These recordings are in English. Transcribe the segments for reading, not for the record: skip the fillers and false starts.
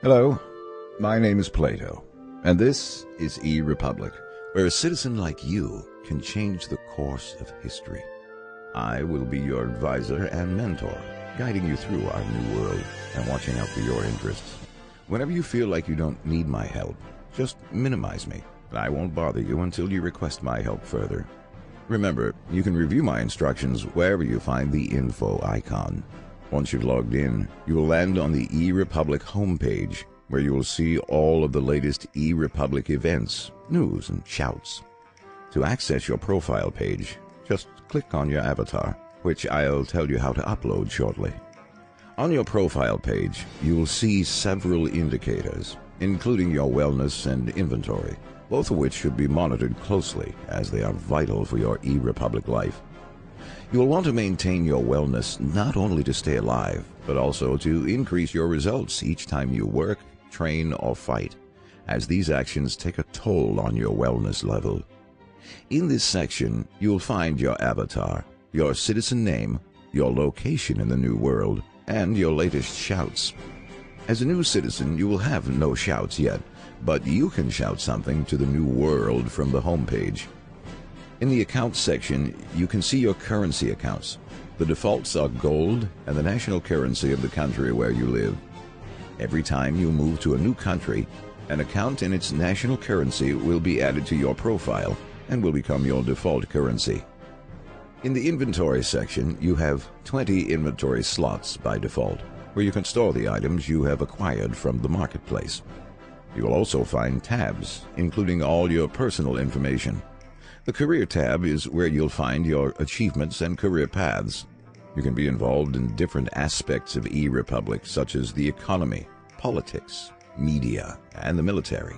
Hello, my name is Plato, and this is eRepublik, where a citizen like you can change the course of history. I will be your advisor and mentor, guiding you through our new world and watching out for your interests. Whenever you feel like you don't need my help, just minimize me, and I won't bother you until you request my help further. Remember, you can review my instructions wherever you find the info icon. Once you've logged in, you will land on the eRepublik homepage, where you will see all of the latest eRepublik events, news, and shouts. To access your profile page, just click on your avatar, which I'll tell you how to upload shortly. On your profile page, you will see several indicators, including your wellness and inventory, both of which should be monitored closely as they are vital for your eRepublik life. You will want to maintain your wellness not only to stay alive, but also to increase your results each time you work, train, or fight, as these actions take a toll on your wellness level. In this section, you will find your avatar, your citizen name, your location in the new world, and your latest shouts. As a new citizen, you will have no shouts yet, but you can shout something to the new world from the homepage. In the accounts section, you can see your currency accounts. The defaults are gold and the national currency of the country where you live. Every time you move to a new country, an account in its national currency will be added to your profile and will become your default currency. In the inventory section, you have 20 inventory slots by default, where you can store the items you have acquired from the marketplace. You will also find tabs, including all your personal information. The Career tab is where you'll find your achievements and career paths. You can be involved in different aspects of eRepublik, such as the economy, politics, media, and the military.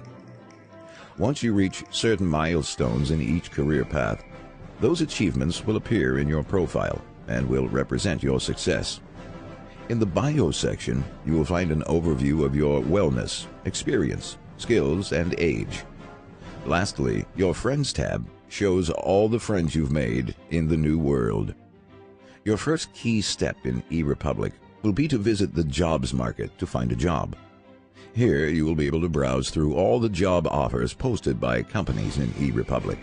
Once you reach certain milestones in each career path, those achievements will appear in your profile and will represent your success. In the bio section, you will find an overview of your wellness, experience, skills, and age. Lastly, your Friends tab shows all the friends you've made in the new world. Your first key step in eRepublik will be to visit the jobs market to find a job. Here you will be able to browse through all the job offers posted by companies in eRepublik.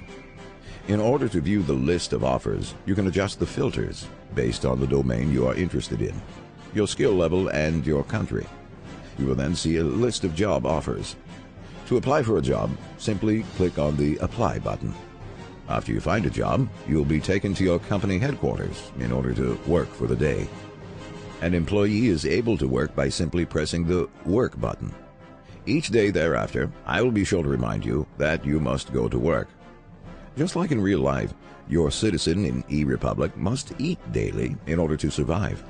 In order to view the list of offers, you can adjust the filters based on the domain you are interested in, your skill level, and your country. You will then see a list of job offers. To apply for a job, simply click on the Apply button. After you find a job, you'll be taken to your company headquarters in order to work for the day. An employee is able to work by simply pressing the Work button. Each day thereafter, I will be sure to remind you that you must go to work. Just like in real life, your citizen in eRepublik must eat daily in order to survive.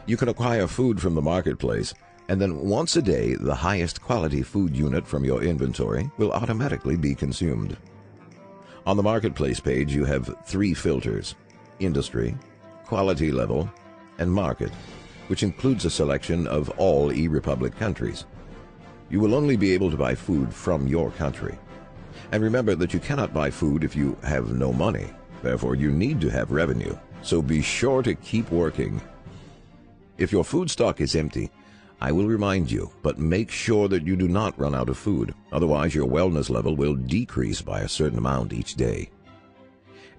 You can acquire food from the marketplace, and then once a day, the highest quality food unit from your inventory will automatically be consumed. On the marketplace page, you have 3 filters: industry, quality level, and market, which includes a selection of all eRepublik countries. You will only be able to buy food from your country. And remember that you cannot buy food if you have no money. Therefore, you need to have revenue, so be sure to keep working. If your food stock is empty, I will remind you, but make sure that you do not run out of food. Otherwise, your wellness level will decrease by a certain amount each day.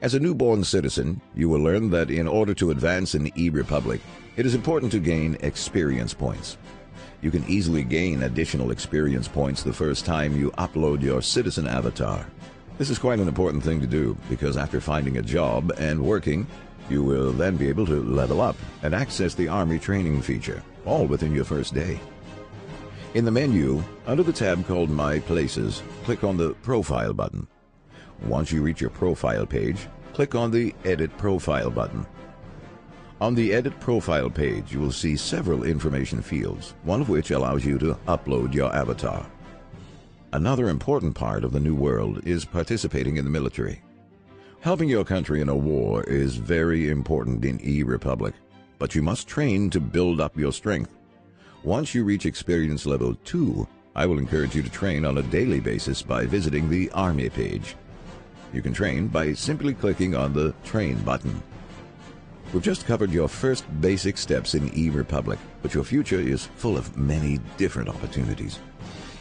As a newborn citizen, you will learn that in order to advance in eRepublik, it is important to gain experience points. You can easily gain additional experience points the first time you upload your citizen avatar. This is quite an important thing to do, because after finding a job and working, you will then be able to level up and access the Army training feature, all within your first day. In the menu, under the tab called My Places, click on the Profile button. Once you reach your profile page, click on the Edit Profile button. On the Edit Profile page, you will see several information fields, one of which allows you to upload your avatar. Another important part of the new world is participating in the military. Helping your country in a war is very important in eRepublik, but you must train to build up your strength. Once you reach experience level 2, I will encourage you to train on a daily basis by visiting the Army page. You can train by simply clicking on the Train button. We've just covered your first basic steps in eRepublik, but your future is full of many different opportunities.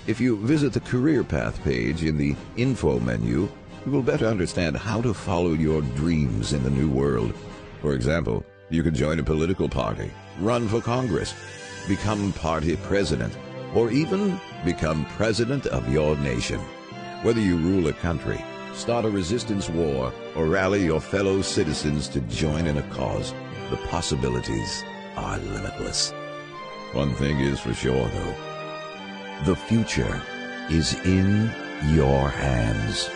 If you visit the Career Path page in the Info menu, you will better understand how to follow your dreams in the new world. For example, you can join a political party, run for Congress, become party president, or even become president of your nation. Whether you rule a country, start a resistance war, or rally your fellow citizens to join in a cause, the possibilities are limitless. One thing is for sure, though. The future is in your hands.